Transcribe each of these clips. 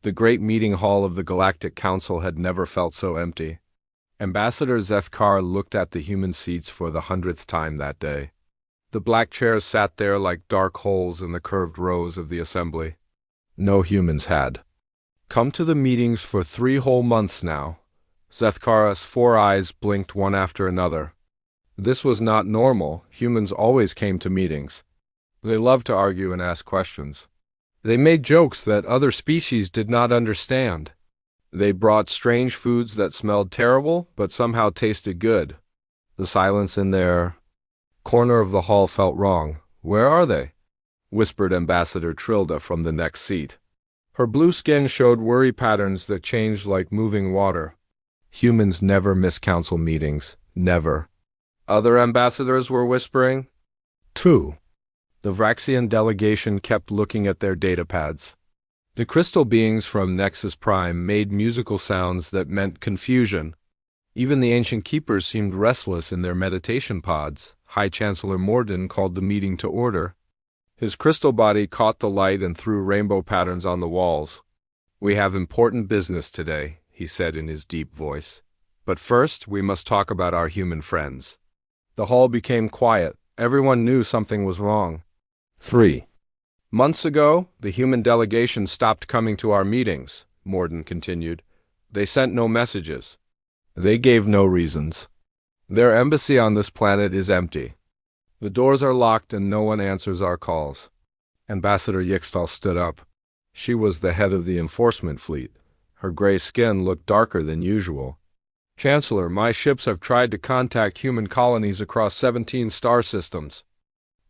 The great meeting hall of the Galactic Council had never felt so empty. Ambassador Zethkar looked at the human seats for the 100th time that day. The black chairs sat there like dark holes in the curved rows of the assembly. No humans had come to the meetings for 3 whole months now. Zethkar's 4 eyes blinked one after another. This was not normal. Humans always came to meetings. They loved to argue and ask questions. They made jokes that other species did not understand. They brought strange foods that smelled terrible but somehow tasted good. The silence in their corner of the hall felt wrong. "Where are they?" whispered Ambassador Trilda from the next seat. Her blue skin showed worry patterns that changed like moving water. Humans never miss council meetings. Never. Other ambassadors were whispering. 2. The Vraxian delegation kept looking at their datapads. The crystal beings from Nexus Prime made musical sounds that meant confusion. Even the ancient keepers seemed restless in their meditation pods. High Chancellor Morden called the meeting to order. His crystal body caught the light and threw rainbow patterns on the walls. "We have important business today," he said in his deep voice. "But first, we must talk about our human friends." The hall became quiet. Everyone knew something was wrong. 3 months ago, the human delegation stopped coming to our meetings, Morden continued. They sent no messages. They gave no reasons. Their embassy on this planet is empty. The doors are locked and no one answers our calls. Ambassador Yixtal stood up. She was the head of the enforcement fleet. Her gray skin looked darker than usual. "Chancellor, my ships have tried to contact human colonies across 17 star systems.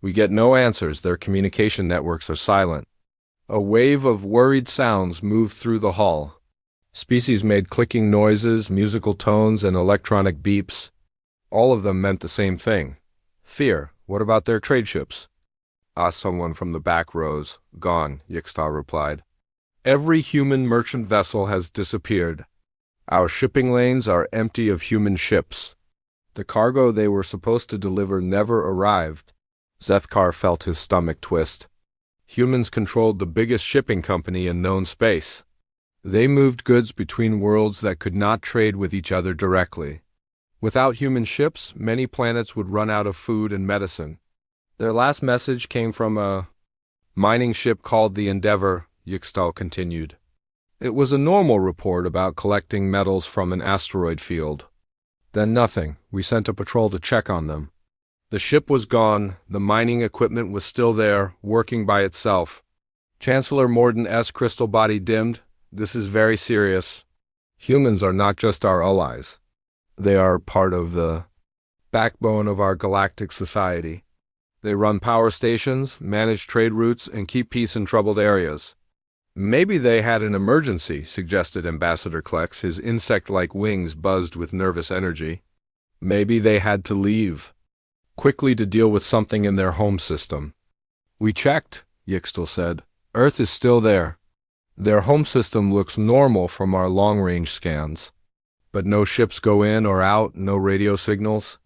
We get no answers. Their communication networks are silent." A wave of worried sounds moved through the hall. Species made clicking noises, musical tones, and electronic beeps. All of them meant the same thing. Fear. "What about their trade ships?" asked someone from the back rows. "Gone," Yixtal replied. "Every human merchant vessel has disappeared. Our shipping lanes are empty of human ships. The cargo they were supposed to deliver never arrived." Zethkar felt his stomach twist. Humans controlled the biggest shipping company in known space. They moved goods between worlds that could not trade with each other directly. Without human ships, many planets would run out of food and medicine. Their last message came from a mining ship called the Endeavor, Yixtal continued. It was a normal report about collecting metals from an asteroid field. Then nothing. We sent a patrol to check on them. The ship was gone. The mining equipment was still there, working by itself. Chancellor Morden's crystal body dimmed. "This is very serious. Humans are not just our allies. They are part of the backbone of our galactic society. They run power stations, manage trade routes, and keep peace in troubled areas." "Maybe they had an emergency," suggested Ambassador Klex. His insect-like wings buzzed with nervous energy. "Maybe they had to leave quickly to deal with something in their home system." "We checked," Yixtal said. "Earth is still there. Their home system looks normal from our long-range scans. But no ships go in or out, no radio signals.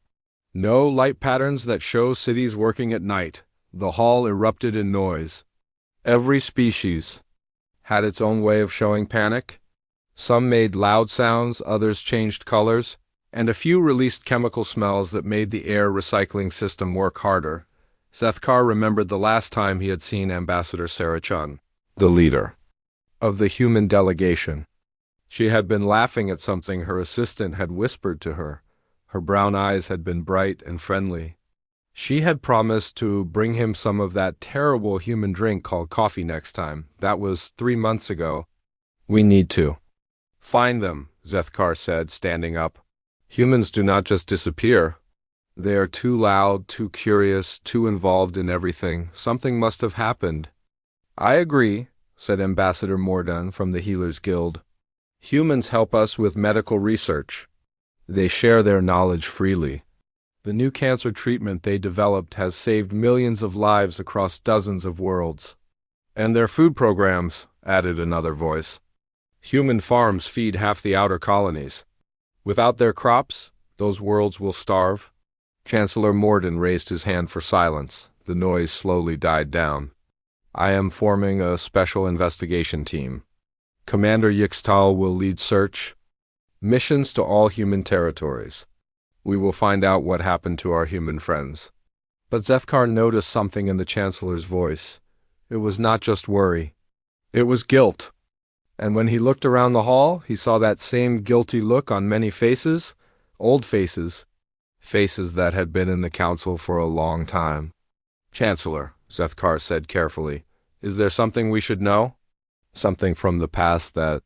No light patterns that show cities working at night." The hall erupted in noise. Every species had its own way of showing panic. Some made loud sounds, others changed colors, and a few released chemical smells that made the air recycling system work harder. Zethkar remembered the last time he had seen Ambassador Sarah Chun, the leader of the human delegation. She had been laughing at something her assistant had whispered to her. Her brown eyes had been bright and friendly. She had promised to bring him some of that terrible human drink called coffee next time. That was 3 months ago. "We need to find them," Zethkar said, standing up. "Humans do not just disappear. They are too loud, too curious, too involved in everything. Something must have happened." "I agree," said Ambassador Morden from the Healers Guild. "Humans help us with medical research. They share their knowledge freely. The new cancer treatment they developed has saved millions of lives across dozens of worlds." "And their food programs," added another voice. "Human farms feed half the outer colonies. Without their crops, those worlds will starve." Chancellor Morden raised his hand for silence. The noise slowly died down. "I am forming a special investigation team. Commander Yixtal will lead search missions to all human territories. We will find out what happened to our human friends. But Zethkar noticed something in the Chancellor's voice. It was not just worry. It was guilt. And when he looked around the hall, he saw that same guilty look on many faces, old faces, faces that had been in the council for a long time. Chancellor, Zethkar said carefully, is there something we should know? Something from the past that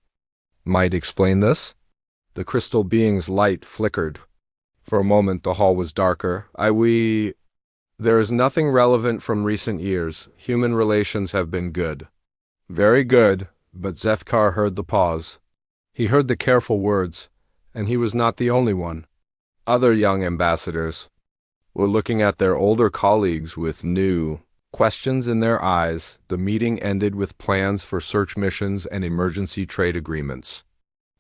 might explain this? The crystal being's light flickered. For a moment the hall was darker. There is nothing relevant from recent years. Human relations have been good. Very good, but Zethkar heard the pause. He heard the careful words, and he was not the only one. Other young ambassadors were looking at their older colleagues with new questions in their eyes. The meeting ended with plans for search missions and emergency trade agreements.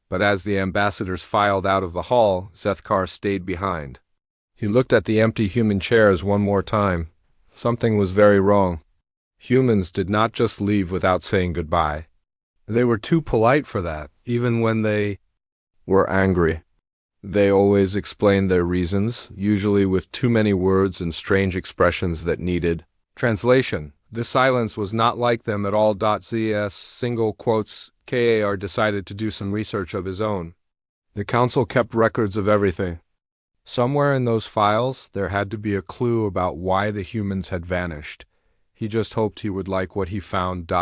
But as the ambassadors filed out of the hall, Zethkar stayed behind. He looked at the empty human chairs one more time. Something was very wrong. Humans did not just leave without saying goodbye. They were too polite for that, even when they were angry. They always explained their reasons, usually with too many words and strange expressions that needed translation. This silence was not like them at all. ZS single quotes KAR decided to do some research of his own. The council kept records of everything. Somewhere in those files, there had to be a clue about why the humans had vanished. He just hoped he would like what he found.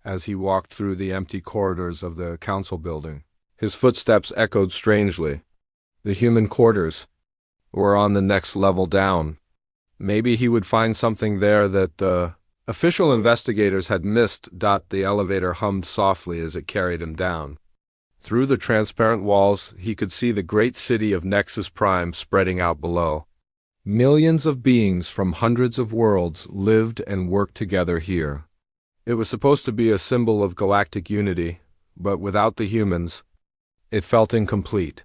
As he walked through the empty corridors of the council building, his footsteps echoed strangely. The human quarters were on the next level down. Maybe he would find something there that the official investigators had missed. The elevator hummed softly as it carried him down. Through the transparent walls, he could see the great city of Nexus Prime spreading out below. Millions of beings from hundreds of worlds lived and worked together here. It was supposed to be a symbol of galactic unity, but without the humans, it felt incomplete.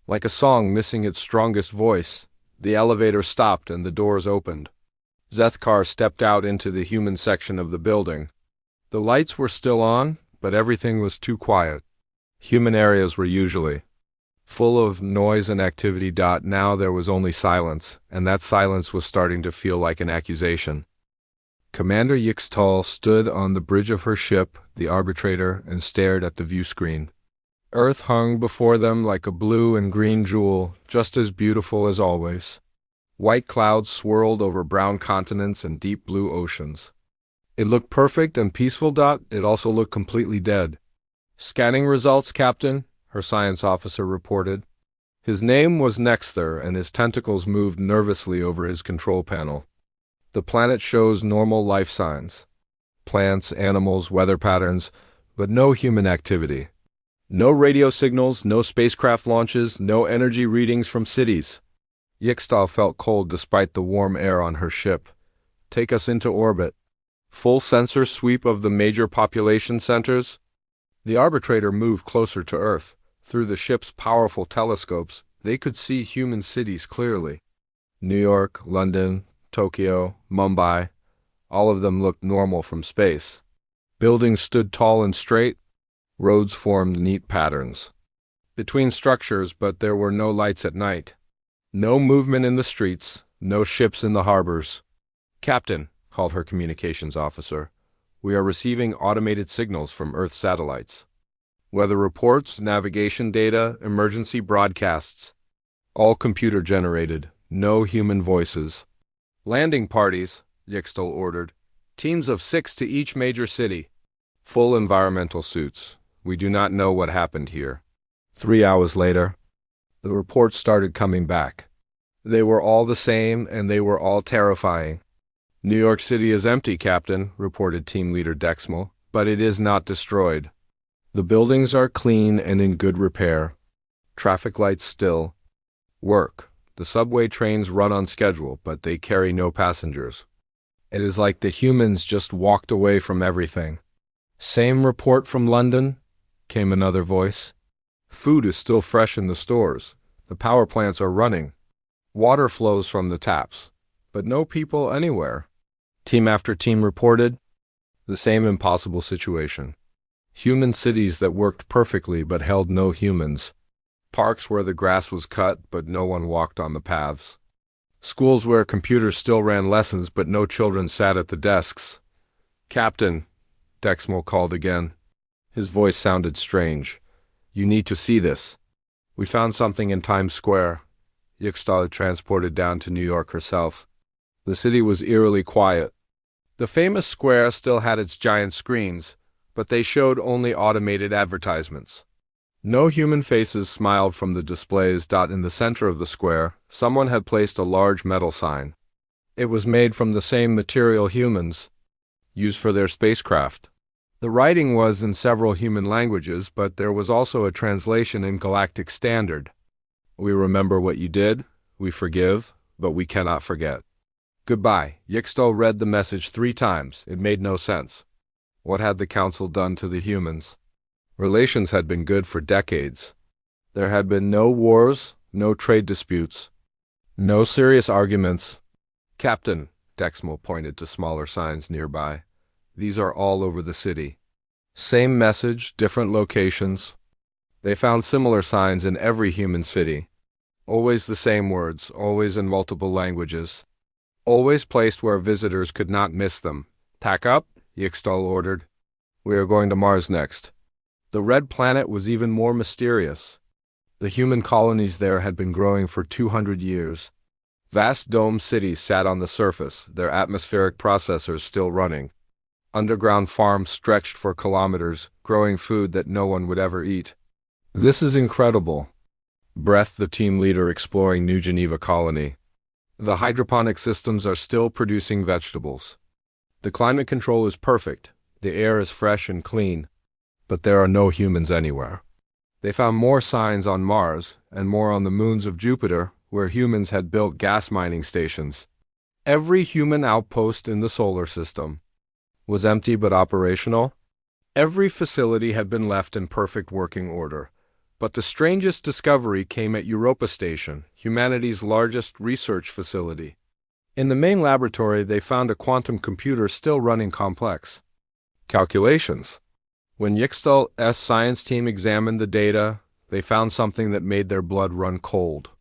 Like a song missing its strongest voice, the elevator stopped and the doors opened. Zethkar stepped out into the human section of the building. The lights were still on, but everything was too quiet. Human areas were usually full of noise and activity. Now there was only silence, and that silence was starting to feel like an accusation. Commander Yixtal stood on the bridge of her ship, the arbitrator, and stared at the view screen. Earth hung before them like a blue and green jewel, just as beautiful as always. White clouds swirled over brown continents and deep blue oceans. It looked perfect and peaceful. It also looked completely dead. Scanning results, Captain, her science officer reported. His name was Nexther, and his tentacles moved nervously over his control panel. The planet shows normal life signs. Plants, animals, weather patterns, but no human activity. No radio signals, no spacecraft launches, no energy readings from cities. Yixtal felt cold despite the warm air on her ship. Take us into orbit. Full sensor sweep of the major population centers. The arbitrator moved closer to Earth. Through the ship's powerful telescopes, they could see human cities clearly. New York, London, Tokyo, Mumbai, all of them looked normal from space. Buildings stood tall and straight. Roads formed neat patterns between structures, but there were no lights at night. No movement in the streets, no ships in the harbors. Captain, called her communications officer, we are receiving automated signals from Earth satellites. Weather reports, navigation data, emergency broadcasts. All computer-generated, no human voices. Landing parties, Yixtal ordered. Teams of 6 to each major city. Full environmental suits. We do not know what happened here. 3 hours later, the reports started coming back. They were all the same, and they were all terrifying. New York City is empty, Captain, reported Team Leader Dexmal, but it is not destroyed. The buildings are clean and in good repair. Traffic lights still work. The subway trains run on schedule, but they carry no passengers. It is like the humans just walked away from everything. Same report from London, came another voice. Food is still fresh in the stores. The power plants are running. Water flows from the taps, but no people anywhere. Team after team reported the same impossible situation. Human cities that worked perfectly but held no humans. Parks where the grass was cut but no one walked on the paths. Schools where computers still ran lessons but no children sat at the desks. "Captain," Dexmo called again. His voice sounded strange. "You need to see this. We found something in Times Square." Yixtal had transported down to New York herself. The city was eerily quiet. The famous square still had its giant screens, but they showed only automated advertisements. No human faces smiled from the displays. In the center of the square, someone had placed a large metal sign. It was made from the same material humans used for their spacecraft. The writing was in several human languages, but there was also a translation in Galactic Standard. "We remember what you did, we forgive, but we cannot forget. Goodbye." Yixtal read the message 3 times. It made no sense. What had the Council done to the humans? Relations had been good for decades. There had been no wars, no trade disputes, no serious arguments. "Captain," Dexmo pointed to smaller signs nearby. "These are all over the city. Same message, different locations." They found similar signs in every human city. Always the same words, always in multiple languages. Always placed where visitors could not miss them. "Pack up," Yixtal ordered. "We are going to Mars next." The red planet was even more mysterious. The human colonies there had been growing for 200 years. Vast dome cities sat on the surface, their atmospheric processors still running. Underground farms stretched for kilometers, growing food that no one would ever eat. "This is incredible," breathed the team leader exploring New Geneva colony. "The hydroponic systems are still producing vegetables. The climate control is perfect, the air is fresh and clean, but there are no humans anywhere." They found more signs on Mars, and more on the moons of Jupiter, where humans had built gas mining stations. Every human outpost in the solar system was empty but operational. Every facility had been left in perfect working order. But the strangest discovery came at Europa Station, humanity's largest research facility. In the main laboratory, they found a quantum computer still running complex calculations. When Yixtal's science team examined the data, they found something that made their blood run cold.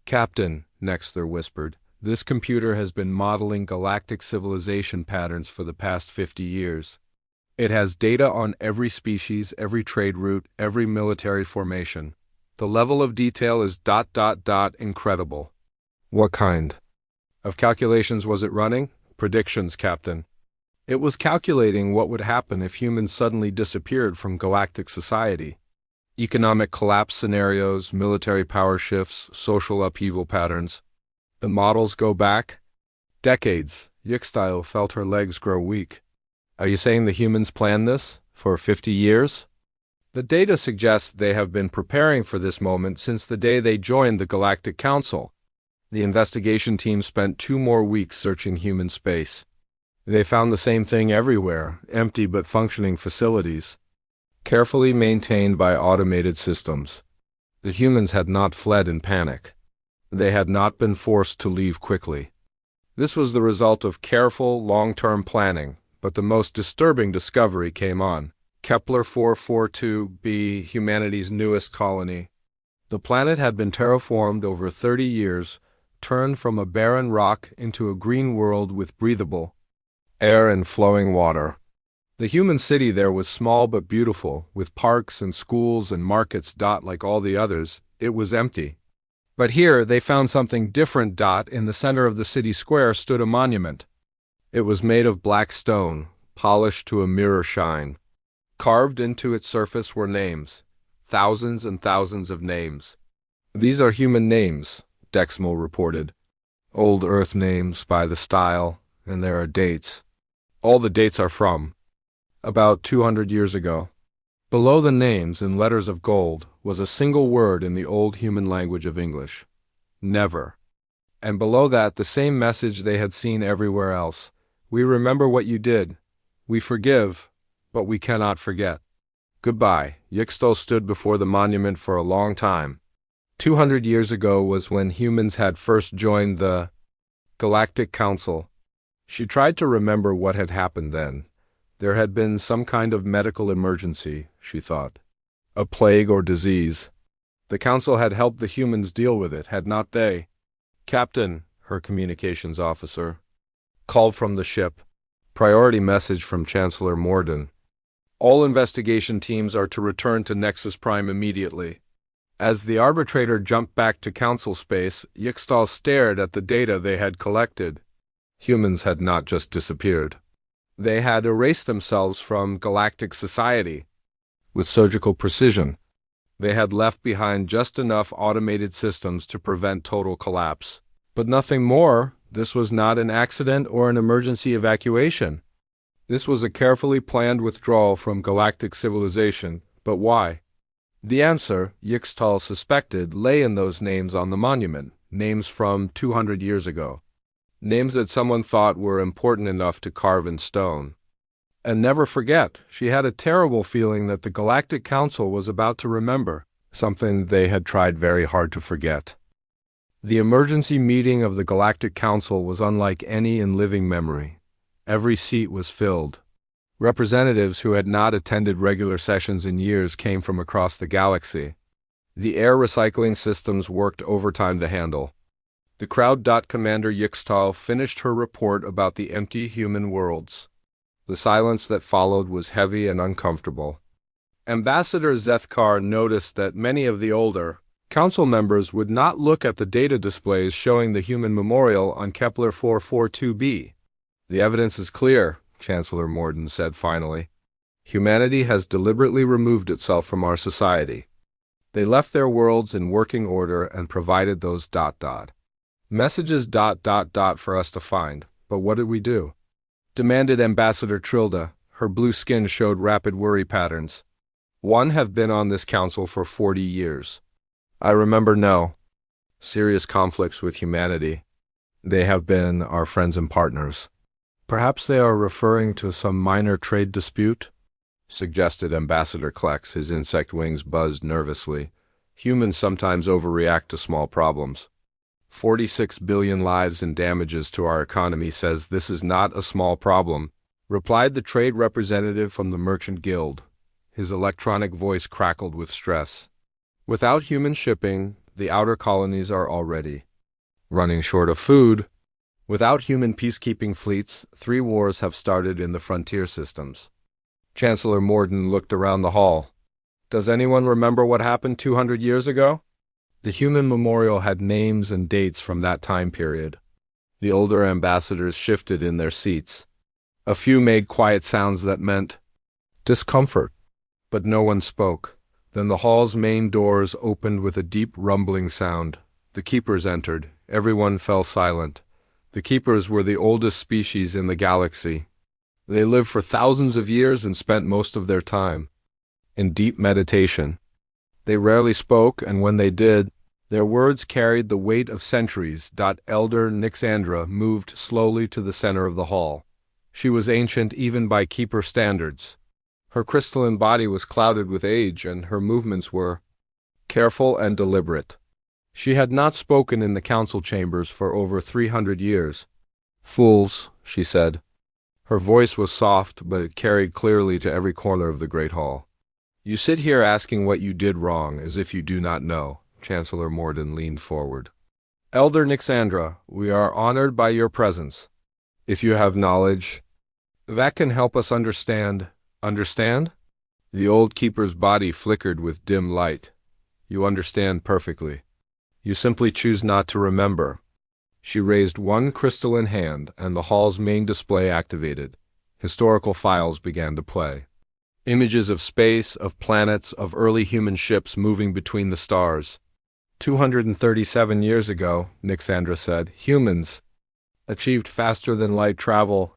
"Captain," Nextler whispered, "this computer has been modeling galactic civilization patterns for the past 50 years. It has data on every species, every trade route, every military formation. The level of detail is ... incredible." "What kind of calculations was it running?" "Predictions, Captain. It was calculating what would happen if humans suddenly disappeared from galactic society. Economic collapse scenarios, military power shifts, social upheaval patterns. The models go back decades." Yixtal felt her legs grow weak. "Are you saying the humans planned this for 50 years? "The data suggests they have been preparing for this moment since the day they joined the Galactic Council." The investigation team spent 2 more weeks searching human space. They found the same thing everywhere, empty but functioning facilities, carefully maintained by automated systems. The humans had not fled in panic. They had not been forced to leave quickly. This was the result of careful, long-term planning, but the most disturbing discovery came on Kepler 442b, humanity's newest colony. The planet had been terraformed over 30 years, turned from a barren rock into a green world with breathable air and flowing water. The human city there was small but beautiful, with parks and schools and markets. Like all the others, it was empty. But here they found something different. In the center of the city square stood a monument. It was made of black stone, polished to a mirror shine. Carved into its surface were names, thousands and thousands of names. "These are human names," Dexmo reported. "Old Earth names by the style, and there are dates. All the dates are from about 200 years ago." Below the names, in letters of gold, was a single word in the old human language of English: never. And below that, the same message they had seen everywhere else: "We remember what you did. We forgive, but we cannot forget. Goodbye." Yixtal stood before the monument for a long time. 200 years ago was when humans had first joined the Galactic Council. She tried to remember what had happened then, There had been some kind of medical emergency, she thought. A plague or disease. The council had helped the humans deal with it, had not they? Captain, her communications officer, called from the ship. Priority message from Chancellor Morden. All investigation teams are to return to Nexus Prime immediately. As the arbitrator jumped back to council space, Yixtal stared at the data they had collected. Humans had not just disappeared. They had erased themselves from galactic society. With surgical precision, they had left behind just enough automated systems to prevent total collapse. But nothing more. This was not an accident or an emergency evacuation. This was a carefully planned withdrawal from galactic civilization. But why? The answer, Yixtal suspected, lay in those names on the monument, names from 200 years ago. Names that someone thought were important enough to carve in stone. And never forget, she had a terrible feeling that the Galactic Council was about to remember, something they had tried very hard to forget. The emergency meeting of the Galactic Council was unlike any in living memory. Every seat was filled. Representatives who had not attended regular sessions in years came from across the galaxy. The air recycling systems worked overtime to handle. The crowd. Commander Yixtal finished her report about the empty human worlds. The silence that followed was heavy and uncomfortable. Ambassador Zethkar noticed that many of the older council members would not look at the data displays showing the human memorial on Kepler 442b. The evidence is clear, Chancellor Morden said finally. Humanity has deliberately removed itself from our society. They left their worlds in working order and provided those ... messages ... for us to find. But what did we do? Demanded Ambassador Trilda. Her blue skin showed rapid worry patterns. One have been on this council for 40 years. I remember no. Serious conflicts with humanity. They have been our friends and partners. Perhaps they are referring to some minor trade dispute? Suggested Ambassador Klex. His insect wings buzzed nervously. Humans sometimes overreact to small problems. 46 billion lives and damages to our economy says this is not a small problem, replied the trade representative from the Merchant Guild. His electronic voice crackled with stress. Without human shipping, the outer colonies are already running short of food. Without human peacekeeping fleets, 3 wars have started in the frontier systems. Chancellor Morden looked around the hall. Does anyone remember what happened 200 years ago? The human memorial had names and dates from that time period. The older ambassadors shifted in their seats. A few made quiet sounds that meant discomfort, but no one spoke. Then the hall's main doors opened with a deep rumbling sound. The keepers entered. Everyone fell silent. The keepers were the oldest species in the galaxy. They lived for thousands of years and spent most of their time in deep meditation. They rarely spoke, and when they did, their words carried the weight of centuries. Elder Nixandra moved slowly to the center of the hall. She was ancient even by keeper standards. Her crystalline body was clouded with age, and her movements were careful and deliberate. She had not spoken in the council chambers for over 300 years. Fools, she said. Her voice was soft, but it carried clearly to every corner of the great hall. You sit here asking what you did wrong, as if you do not know. Chancellor Morden leaned forward. Elder Nixandra, we are honored by your presence. If you have knowledge that can help us understand. Understand? The old keeper's body flickered with dim light. You understand perfectly. You simply choose not to remember. She raised one crystalline hand, and the hall's main display activated. Historical files began to play. Images of space, of planets, of early human ships moving between the stars. 237 years ago, Nixandra said, humans achieved faster than light travel.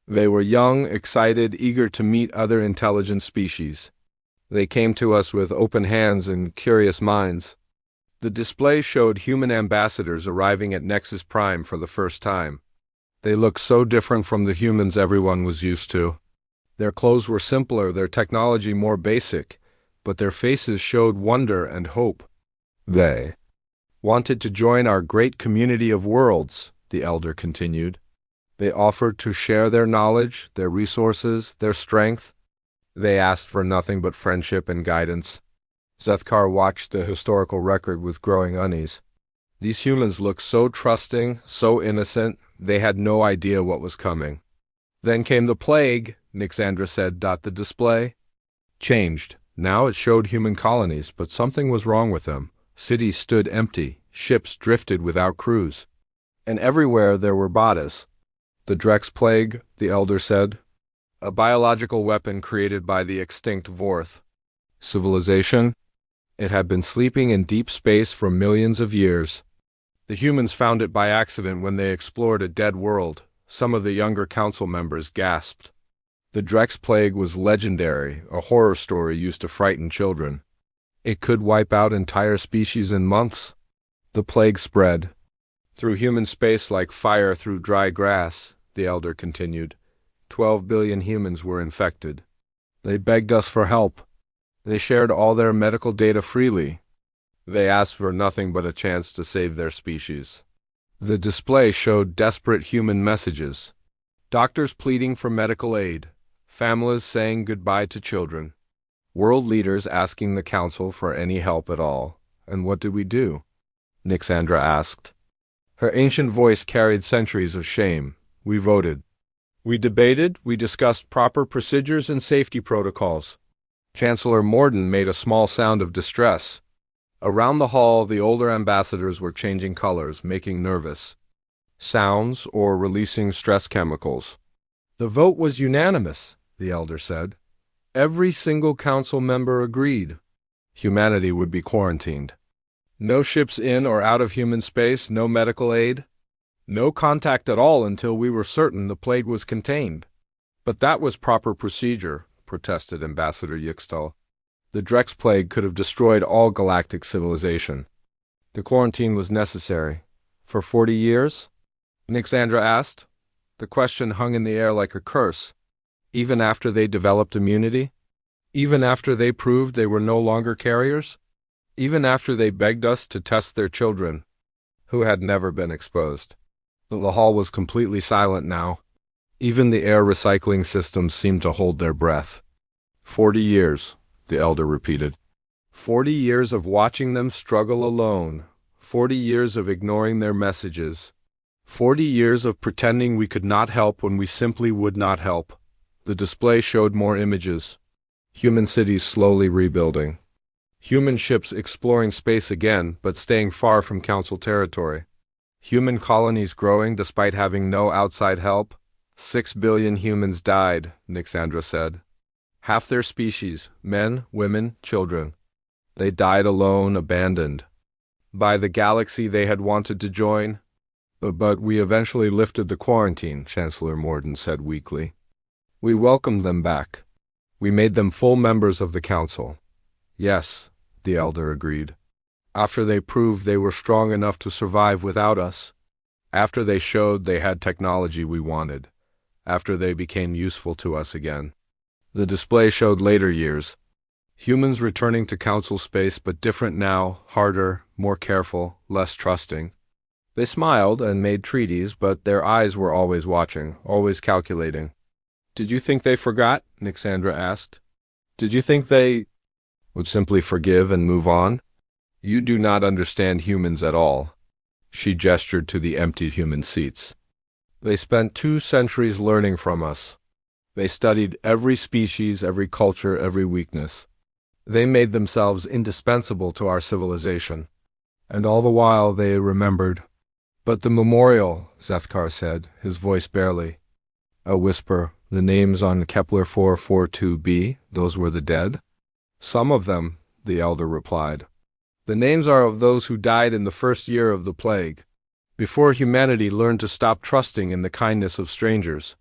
They were young, excited, eager to meet other intelligent species. They came to us with open hands and curious minds. The display showed human ambassadors arriving at Nexus Prime for the first time. They looked so different from the humans everyone was used to. Their clothes were simpler, their technology more basic, but their faces showed wonder and hope. They wanted to join our great community of worlds, the elder continued. They offered to share their knowledge, their resources, their strength. They asked for nothing but friendship and guidance. Zethkar watched the historical record with growing unease. These humans looked so trusting, so innocent, they had no idea what was coming. Then came the plague, Nixandra said. The display changed. Now it showed human colonies, but something was wrong with them. Cities stood empty, ships drifted without crews. And everywhere there were bodies. The Drex plague, the elder said. A biological weapon created by the extinct Vorth. Civilization? It had been sleeping in deep space for millions of years. The humans found it by accident when they explored a dead world. Some of the younger council members gasped. The Drex plague was legendary, a horror story used to frighten children. It could wipe out entire species in months. The plague spread through human space like fire through dry grass, the elder continued. 12 billion humans were infected. They begged us for help. They shared all their medical data freely. They asked for nothing but a chance to save their species. The display showed desperate human messages. Doctors pleading for medical aid. Families saying goodbye to children. World leaders asking the council for any help at all. And what did we do? Nixandra asked. Her ancient voice carried centuries of shame. We voted. We debated, we discussed proper procedures and safety protocols. Chancellor Morden made a small sound of distress. Around the hall, the older ambassadors were changing colors, making nervous sounds or releasing stress chemicals. The vote was unanimous, the elder said. Every single council member agreed. Humanity would be quarantined. No ships in or out of human space, no medical aid. No contact at all until we were certain the plague was contained. But that was proper procedure, protested Ambassador Yixtal. The Drex plague could have destroyed all galactic civilization. The quarantine was necessary. For 40 years? Nixandra asked. The question hung in the air like a curse. Even after they developed immunity? Even after they proved they were no longer carriers? Even after they begged us to test their children, who had never been exposed? The hall was completely silent now. Even the air recycling systems seemed to hold their breath. 40 years. The elder repeated. 40 years of watching them struggle alone. 40 years of ignoring their messages. 40 years of pretending we could not help when we simply would not help. The display showed more images. Human cities slowly rebuilding. Human ships exploring space again, but staying far from council territory. Human colonies growing despite having no outside help. 6 billion humans died, Nixandra said. Half their species, men, women, children. They died alone, abandoned. By the galaxy they had wanted to join. But we eventually lifted the quarantine, Chancellor Morden said weakly. We welcomed them back. We made them full members of the council. Yes, the elder agreed. After they proved they were strong enough to survive without us. After they showed they had technology we wanted. After they became useful to us again. The display showed later years. Humans returning to council space, but different now, harder, more careful, less trusting. They smiled and made treaties, but their eyes were always watching, always calculating. Did you think they forgot? Nixandra asked. Did you think they would simply forgive and move on? You do not understand humans at all. She gestured to the empty human seats. They spent 2 centuries learning from us. They studied every species, every culture, every weakness. They made themselves indispensable to our civilization. And all the while they remembered. But the memorial, Zethkar said, his voice barely. A whisper, the names on Kepler 442b, those were the dead? Some of them, the elder replied. The names are of those who died in the first year of the plague, before humanity learned to stop trusting in the kindness of strangers.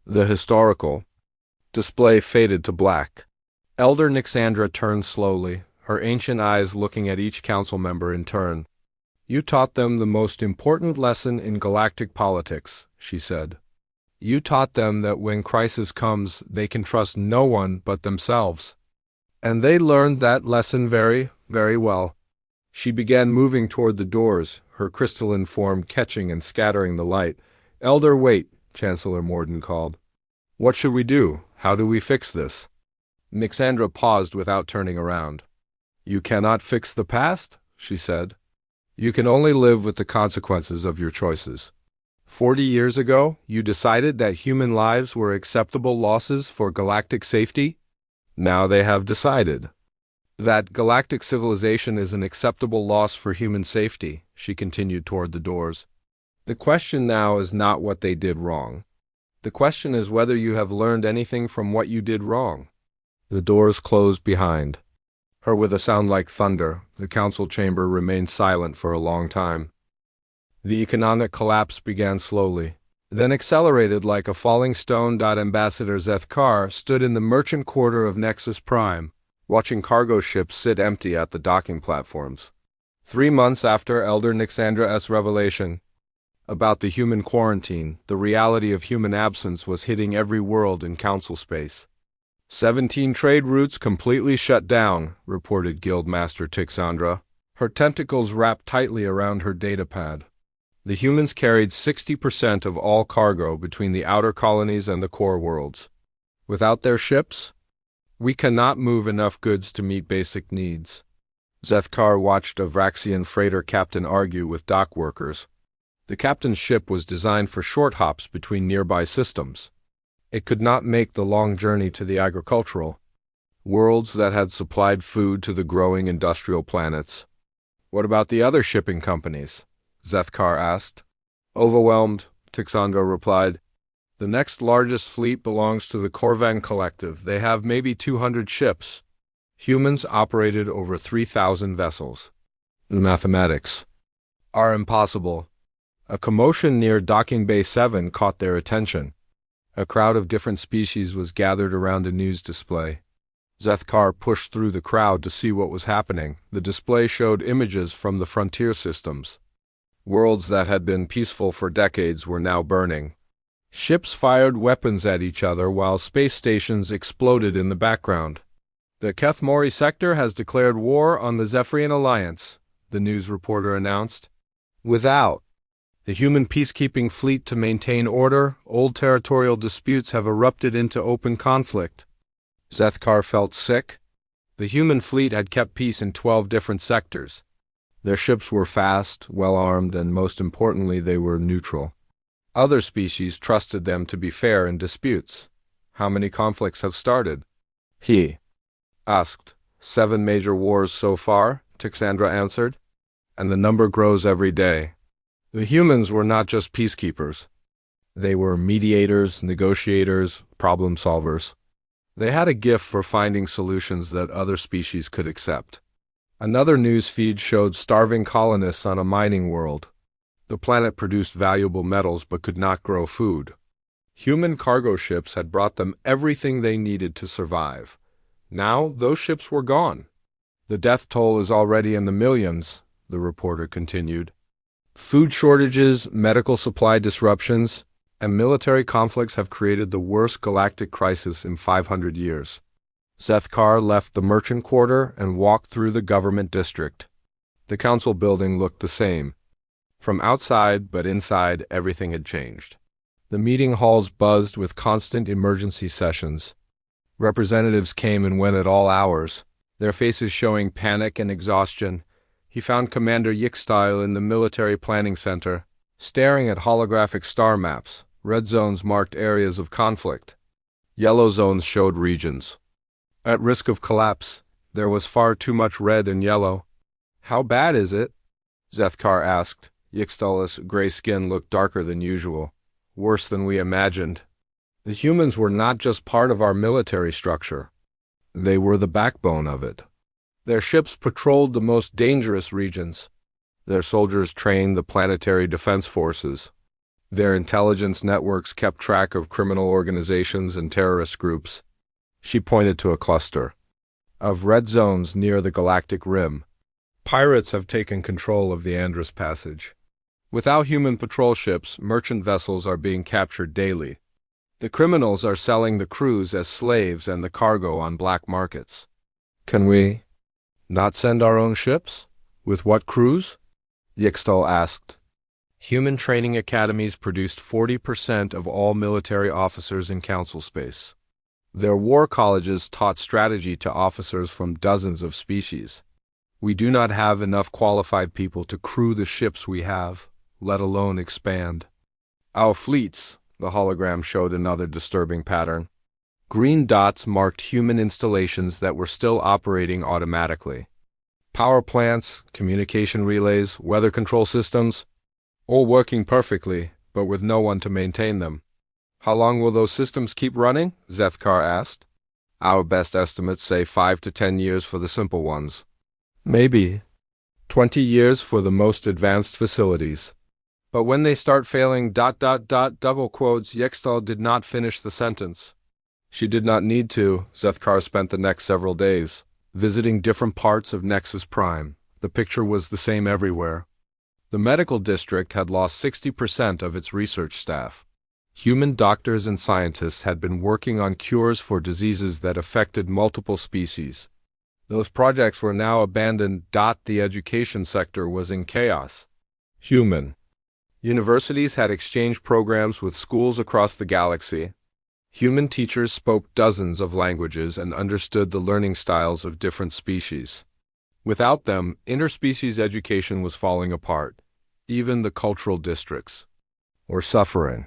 The historical display faded to black. Elder Nixandra turned slowly, her ancient eyes looking at each council member in turn. You taught them the most important lesson in galactic politics, she said. You taught them that when crisis comes, they can trust no one but themselves. And they learned that lesson very, very well. She began moving toward the doors, her crystalline form catching and scattering the light. Elder, wait, Chancellor Morden called. What should we do? How do we fix this? Nixandra paused without turning around. You cannot fix the past, she said. You can only live with the consequences of your choices. 40 years ago, you decided that human lives were acceptable losses for galactic safety. Now they have decided that galactic civilization is an acceptable loss for human safety, she continued toward the doors. The question now is not what they did wrong. The question is whether you have learned anything from what you did wrong. The doors closed behind her with a sound like thunder. The council chamber remained silent for a long time. The economic collapse began slowly, then accelerated like a falling stone. Ambassador Zethkar stood in the merchant quarter of Nexus Prime, watching cargo ships sit empty at the docking platforms. 3 months after Elder Nixandra's revelation about the human quarantine, the reality of human absence was hitting every world in council space. 17 trade routes completely shut down, reported Guildmaster Tixandra, her tentacles wrapped tightly around her datapad. The humans carried 60% of all cargo between the outer colonies and the core worlds. Without their ships, we cannot move enough goods to meet basic needs. Zethkar watched a Vraxian freighter captain argue with dock workers. The captain's ship was designed for short hops between nearby systems. It could not make the long journey to the agricultural worlds that had supplied food to the growing industrial planets. What about the other shipping companies? Zethkar asked. Overwhelmed, Tixandra replied. The next largest fleet belongs to the Corvan Collective. They have maybe 200 ships. Humans operated over 3,000 vessels. The mathematics are impossible. A commotion near Docking Bay 7 caught their attention. A crowd of different species was gathered around a news display. Zethkar pushed through the crowd to see what was happening. The display showed images from the frontier systems. Worlds that had been peaceful for decades were now burning. Ships fired weapons at each other while space stations exploded in the background. The Kethmori sector has declared war on the Zephyrian Alliance, the news reporter announced. Without the human peacekeeping fleet to maintain order, old territorial disputes have erupted into open conflict. Zethkar felt sick. The human fleet had kept peace in 12 different sectors. Their ships were fast, well-armed, and most importantly, they were neutral. Other species trusted them to be fair in disputes. How many conflicts have started? He asked. 7 major wars so far, Tixandra answered, and the number grows every day. The humans were not just peacekeepers. They were mediators, negotiators, problem solvers. They had a gift for finding solutions that other species could accept. Another news feed showed starving colonists on a mining world. The planet produced valuable metals but could not grow food. Human cargo ships had brought them everything they needed to survive. Now those ships were gone. The death toll is already in the millions, the reporter continued. Food shortages, medical supply disruptions, and military conflicts have created the worst galactic crisis in 500 years. Zethkar left the merchant quarter and walked through the government district. The council building looked the same. From outside, but inside, everything had changed. The meeting halls buzzed with constant emergency sessions. Representatives came and went at all hours, their faces showing panic and exhaustion. He found Commander Yixtile in the Military Planning Center, staring at holographic star maps. Red zones marked areas of conflict. Yellow zones showed regions at risk of collapse. There was far too much red and yellow. How bad is it? Zethkar asked. Yixtile's gray skin looked darker than usual. Worse than we imagined. The humans were not just part of our military structure. They were the backbone of it. Their ships patrolled the most dangerous regions. Their soldiers trained the planetary defense forces. Their intelligence networks kept track of criminal organizations and terrorist groups. She pointed to a cluster of red zones near the galactic rim. Pirates have taken control of the Andros Passage. Without human patrol ships, merchant vessels are being captured daily. The criminals are selling the crews as slaves and the cargo on black markets. Can we not send our own ships? With what crews? Yixtal asked. Human training academies produced 40% of all military officers in council space. Their war colleges taught strategy to officers from dozens of species. We do not have enough qualified people to crew the ships we have, let alone expand. Our fleets, the hologram showed another disturbing pattern. Green dots marked human installations that were still operating automatically. Power plants, communication relays, weather control systems, all working perfectly, but with no one to maintain them. How long will those systems keep running? Zethkar asked. Our best estimates say 5 to 10 years for the simple ones. Maybe 20 years for the most advanced facilities. But when they start failing ... double quotes, Yextal did not finish the sentence. She did not need to. Zethkar spent the next several days visiting different parts of Nexus Prime. The picture was the same everywhere. The medical district had lost 60% of its research staff. Human doctors and scientists had been working on cures for diseases that affected multiple species. Those projects were now abandoned. The education sector was in chaos. Human universities had exchange programs with schools across the galaxy. Human teachers spoke dozens of languages and understood the learning styles of different species. Without them, interspecies education was falling apart. Even the cultural districts were suffering.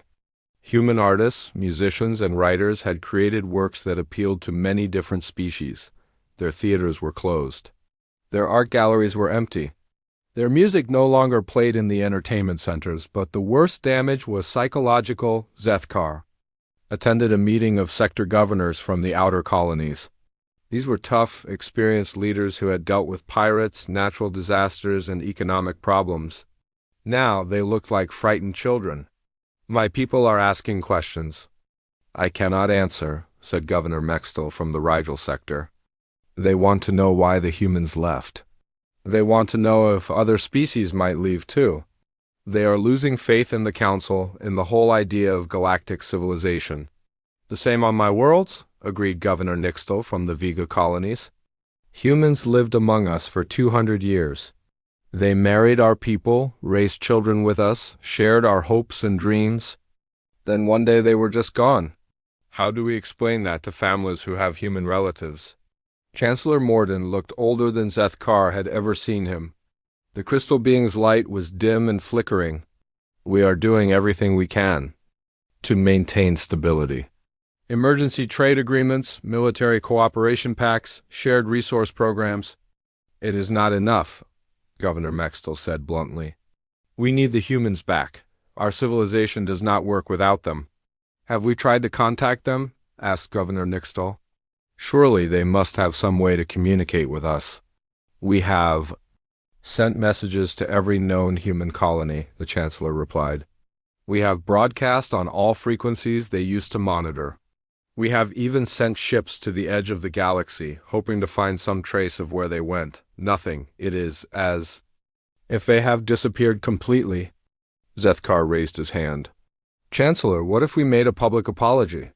Human artists, musicians, and writers had created works that appealed to many different species. Their theaters were closed. Their art galleries were empty. Their music no longer played in the entertainment centers, but the worst damage was psychological. Zethkar attended a meeting of sector governors from the outer colonies. These were tough, experienced leaders who had dealt with pirates, natural disasters, and economic problems. Now they looked like frightened children. My people are asking questions. I cannot answer, said Governor Mextel from the Rigel sector. They want to know why the humans left. They want to know if other species might leave too. They are losing faith in the Council, in the whole idea of galactic civilization. The same on my worlds, agreed Governor Nixtel from the Vega colonies. Humans lived among us for 200 years. They married our people, raised children with us, shared our hopes and dreams. Then one day they were just gone. How do we explain that to families who have human relatives? Chancellor Morden looked older than Zethkar had ever seen him. The crystal being's light was dim and flickering. We are doing everything we can to maintain stability. Emergency trade agreements, military cooperation pacts, shared resource programs. It is not enough, Governor Mextel said bluntly. We need the humans back. Our civilization does not work without them. Have we tried to contact them? Asked Governor Nixtal. Surely they must have some way to communicate with us. We have sent messages to every known human colony, the Chancellor replied. We have broadcast on all frequencies they used to monitor. We have even sent ships to the edge of the galaxy, hoping to find some trace of where they went. Nothing. It is as if they have disappeared completely. Zethkar raised his hand. Chancellor, what if we made a public apology?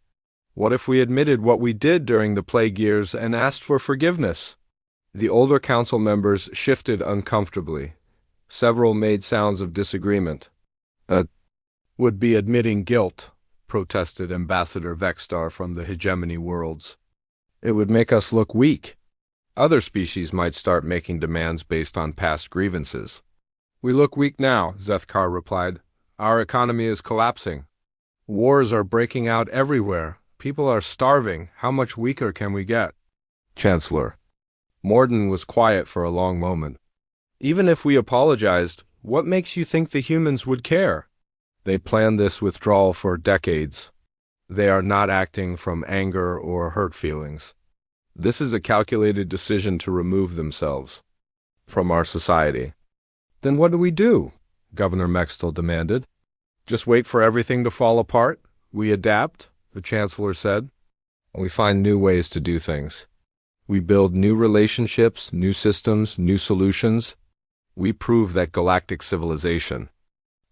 What if we admitted what we did during the plague years and asked for forgiveness? The older council members shifted uncomfortably. Several made sounds of disagreement. Would be admitting guilt, protested Ambassador Vexstar from the Hegemony worlds. It would make us look weak. Other species might start making demands based on past grievances. We look weak now, Zethkar replied. Our economy is collapsing. Wars are breaking out everywhere. People are starving. How much weaker can we get? Chancellor. Morden was quiet for a long moment. Even if we apologized, what makes you think the humans would care? They planned this withdrawal for decades. They are not acting from anger or hurt feelings. This is a calculated decision to remove themselves from our society. Then what do we do? Governor Mextel demanded. Just wait for everything to fall apart? We adapt, the Chancellor said. We find new ways to do things. We build new relationships, new systems, new solutions. We prove that galactic civilization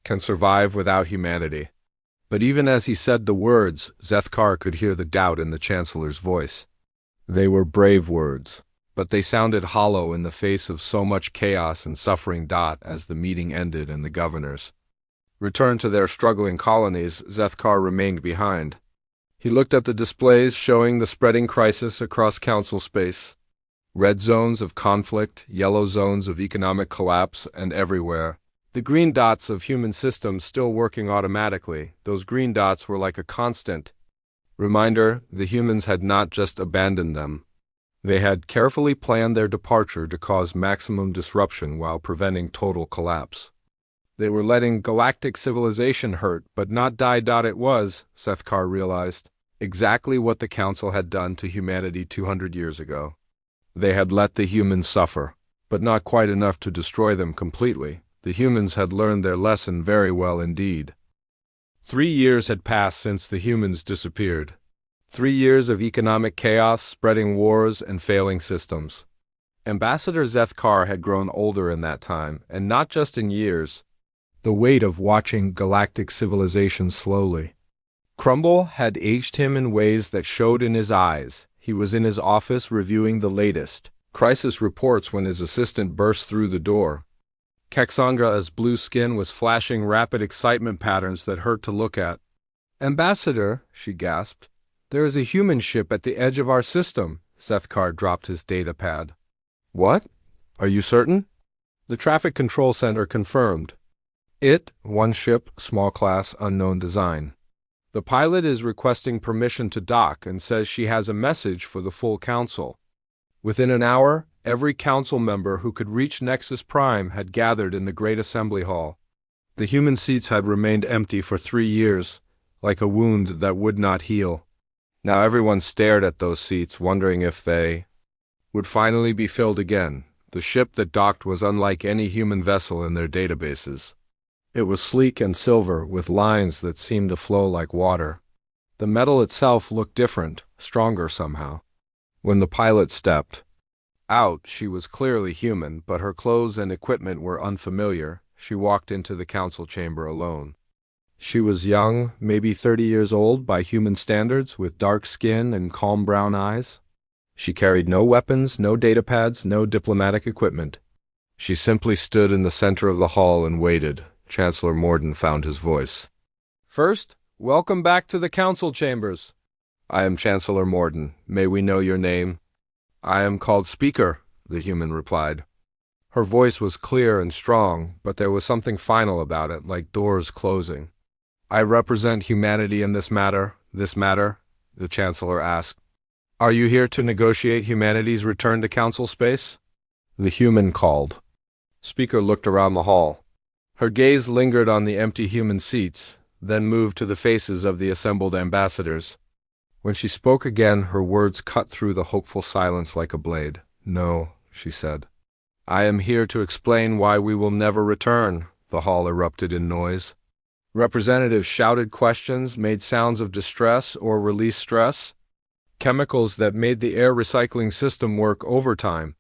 can survive without humanity. But even as he said the words, Zethkar could hear the doubt in the Chancellor's voice. They were brave words, but they sounded hollow in the face of so much chaos and suffering. As the meeting ended and the governors returned to their struggling colonies, Zethkar remained behind. He looked at the displays showing the spreading crisis across council space. Red zones of conflict, yellow zones of economic collapse, and everywhere. The green dots of human systems still working automatically. Those green dots were like a constant reminder the humans had not just abandoned them. They had carefully planned their departure to cause maximum disruption while preventing total collapse. They were letting galactic civilization hurt, but not die. It was, Zethkar realized, exactly what the Council had done to humanity 200 years ago. They had let the humans suffer, but not quite enough to destroy them completely. The humans had learned their lesson very well indeed. 3 years had passed since the humans disappeared. 3 years of economic chaos, spreading wars, and failing systems. Ambassador Zethkar had grown older in that time, and not just in years. The weight of watching galactic civilization slowly crumble had aged him in ways that showed in his eyes. He was in his office reviewing the latest crisis reports when his assistant burst through the door. Caxandra's blue skin was flashing rapid excitement patterns that hurt to look at. "Ambassador," she gasped, "there is a human ship at the edge of our system." Zethkar dropped his data pad. "What? Are you certain?" "The traffic control center confirmed. One ship, small class, unknown design. The pilot is requesting permission to dock and says she has a message for the full council." Within an hour, every council member who could reach Nexus Prime had gathered in the Great Assembly Hall. The human seats had remained empty for 3 years, like a wound that would not heal. Now everyone stared at those seats, wondering if they would finally be filled again. The ship that docked was unlike any human vessel in their databases. It was sleek and silver, with lines that seemed to flow like water. The metal itself looked different, stronger somehow. When the pilot stepped out, she was clearly human, but her clothes and equipment were unfamiliar. She walked into the council chamber alone. She was young, maybe 30 years old by human standards, with dark skin and calm brown eyes. She carried no weapons, no datapads, no diplomatic equipment. She simply stood in the center of the hall and waited. Chancellor Morden found his voice. "First, welcome back to the council chambers." "I am Chancellor Morden. May we know your name?" "I am called Speaker," the human replied. Her voice was clear and strong, but there was something final about it, like doors closing. "I represent humanity in this matter," the Chancellor asked. "Are you here to negotiate humanity's return to council space?" The human called. Speaker looked around the hall. Her gaze lingered on the empty human seats, then moved to the faces of the assembled ambassadors. When she spoke again, her words cut through the hopeful silence like a blade. "No," she said. "I am here to explain why we will never return." The hall erupted in noise. Representatives shouted questions, made sounds of distress or released stress, chemicals that made the air recycling system work overtime.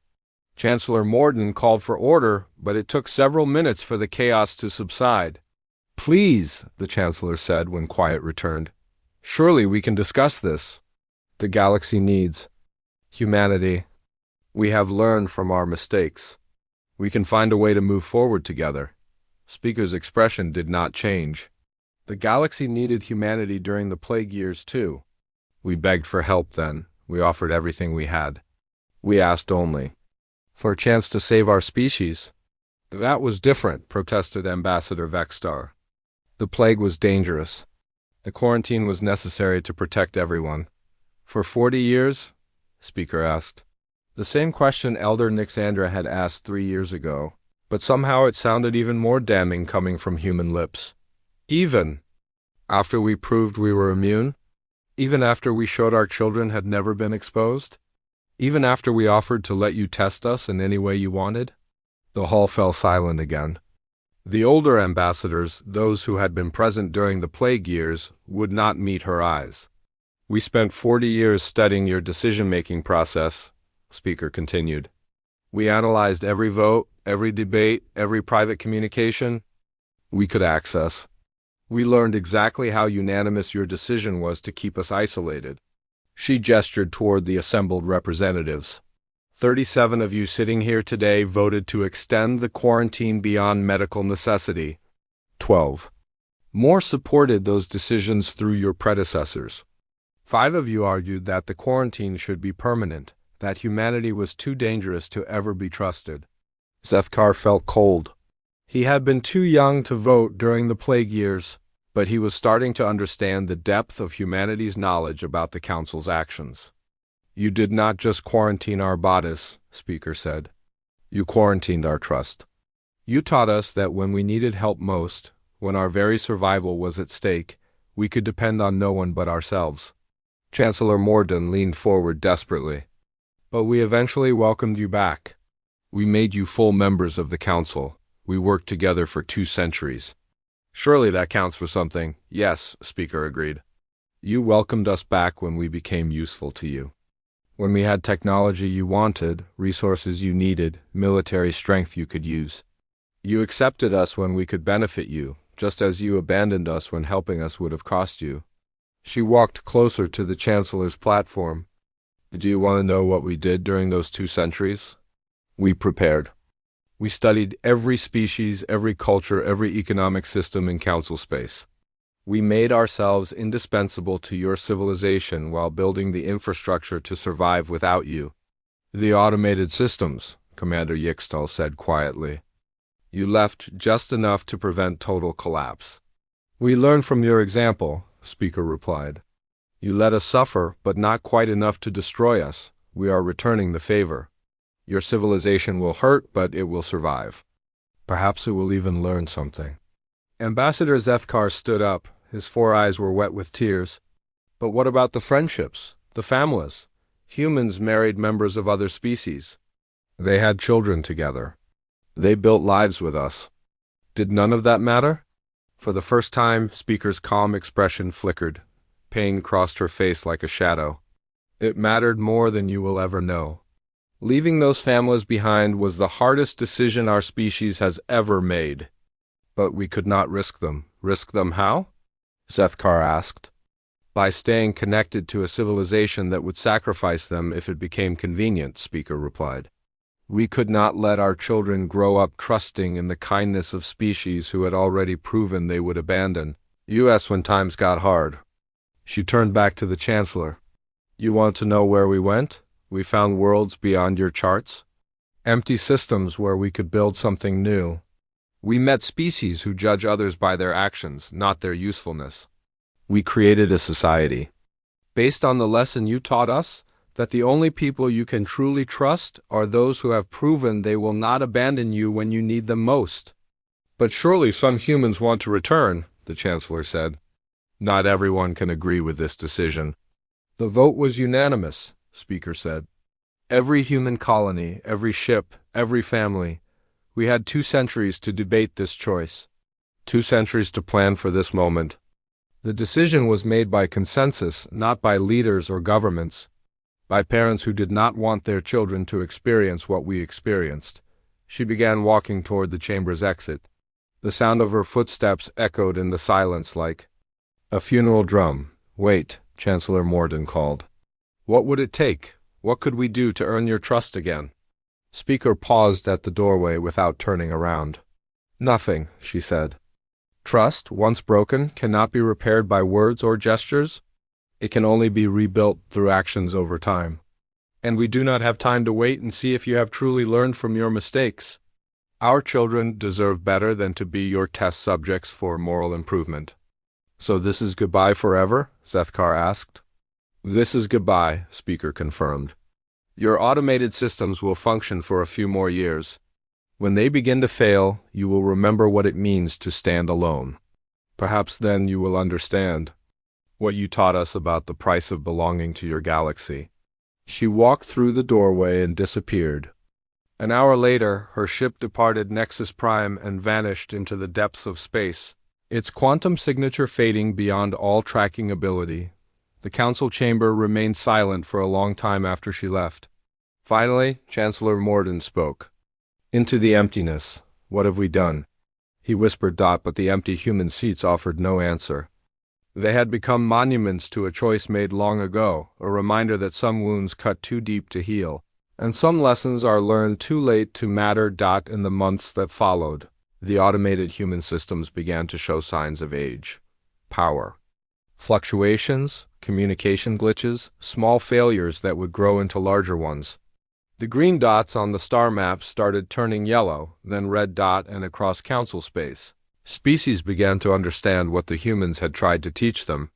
Chancellor Morden called for order, but it took several minutes for the chaos to subside. "Please," the Chancellor said when quiet returned. "Surely we can discuss this. The galaxy needs humanity. We have learned from our mistakes. We can find a way to move forward together." Speaker's expression did not change. "The galaxy needed humanity during the plague years too. We begged for help then. We offered everything we had. We asked only for a chance to save our species." "That was different," protested Ambassador Vexstar. "The plague was dangerous. The quarantine was necessary to protect everyone." "For 40 years?" Speaker asked. The same question Elder Nixandra had asked 3 years ago, but somehow it sounded even more damning coming from human lips. "Even after we proved we were immune? Even after we showed our children had never been exposed? Even after we offered to let you test us in any way you wanted?" The hall fell silent again. The older ambassadors, those who had been present during the plague years, would not meet her eyes. "We spent 40 years studying your decision-making process," Speaker continued. "We analyzed every vote, every debate, every private communication we could access. We learned exactly how unanimous your decision was to keep us isolated." She gestured toward the assembled representatives. 37 of you sitting here today voted to extend the quarantine beyond medical necessity. 12 More supported those decisions through your predecessors. 5 of you argued that the quarantine should be permanent, that humanity was too dangerous to ever be trusted. Zethkar felt cold. He had been too young to vote during the plague years, but he was starting to understand the depth of humanity's knowledge about the Council's actions. You did not just quarantine our bodies, Speaker said. You quarantined our trust. You taught us that when we needed help most, when our very survival was at stake, we could depend on no one but ourselves. Chancellor Morden leaned forward desperately. But we eventually welcomed you back. We made you full members of the Council. We worked together for 2 centuries. Surely that counts for something. Yes, Speaker agreed. You welcomed us back when we became useful to you. When we had technology you wanted, resources you needed, military strength you could use. You accepted us when we could benefit you, just as you abandoned us when helping us would have cost you. She walked closer to the Chancellor's platform. Do you want to know what we did during those 2 centuries? We prepared. We studied every species, every culture, every economic system in Council space. We made ourselves indispensable to your civilization while building the infrastructure to survive without you. The automated systems, Commander Yixtal said quietly. You left just enough to prevent total collapse. We learned from your example, Speaker replied. You let us suffer, but not quite enough to destroy us. We are returning the favor. Your civilization will hurt, but it will survive. Perhaps it will even learn something. Ambassador Zethkar stood up. His 4 eyes were wet with tears. But what about the friendships, the families? Humans married members of other species. They had children together. They built lives with us. Did none of that matter? For the first time, Speaker's calm expression flickered. Pain crossed her face like a shadow. It mattered more than you will ever know. Leaving those families behind was the hardest decision our species has ever made. But we could not risk them. Risk them how? Zethkar asked. By staying connected to a civilization that would sacrifice them if it became convenient, Speaker replied. We could not let our children grow up trusting in the kindness of species who had already proven they would abandon us when times got hard. She turned back to the Chancellor. You want to know where we went? We found worlds beyond your charts. Empty systems where we could build something new. We met species who judge others by their actions, not their usefulness. We created a society. Based on the lesson you taught us, that the only people you can truly trust are those who have proven they will not abandon you when you need them most. But surely some humans want to return, the Chancellor said. Not everyone can agree with this decision. The vote was unanimous, Speaker said. Every human colony, every ship, every family. We had 2 centuries to debate this choice. 2 centuries to plan for this moment. The decision was made by consensus, not by leaders or governments. By parents who did not want their children to experience what we experienced. She began walking toward the chamber's exit. The sound of her footsteps echoed in the silence like a funeral drum. Wait, Chancellor Morden called. What would it take? What could we do to earn your trust again? Speaker paused at the doorway without turning around. Nothing, she said. Trust, once broken, cannot be repaired by words or gestures. It can only be rebuilt through actions over time. And we do not have time to wait and see if you have truly learned from your mistakes. Our children deserve better than to be your test subjects for moral improvement. So this is goodbye forever? Zethkar asked. This is goodbye, Speaker confirmed. Your automated systems will function for a few more years. When they begin to fail, you will remember what it means to stand alone. Perhaps then you will understand what you taught us about the price of belonging to your galaxy. She walked through the doorway and disappeared. An hour later, her ship departed Nexus Prime and vanished into the depths of space, its quantum signature fading beyond all tracking ability. The Council chamber remained silent for a long time after she left. Finally, Chancellor Morden spoke. Into the emptiness. What have we done? He whispered but the empty human seats offered no answer. They had become monuments to a choice made long ago, a reminder that some wounds cut too deep to heal, and some lessons are learned too late to matter. In the months that followed, The automated human systems began to show signs of age. Power fluctuations, communication glitches, small failures that would grow into larger ones. The green dots on the star map started turning yellow, then red dot and across council space. Species began to understand what the humans had tried to teach them.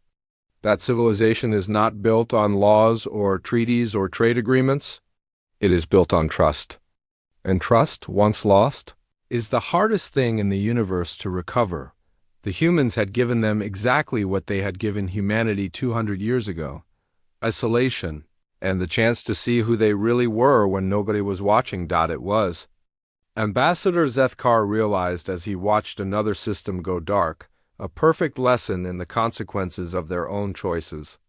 That civilization is not built on laws or treaties or trade agreements. It is built on trust. And trust, once lost, is the hardest thing in the universe to recover. The humans had given them exactly what they had given humanity 200 years ago: isolation, and the chance to see who they really were when nobody was watching. It was. Ambassador Zethkar realized as he watched another system go dark, a perfect lesson in the consequences of their own choices.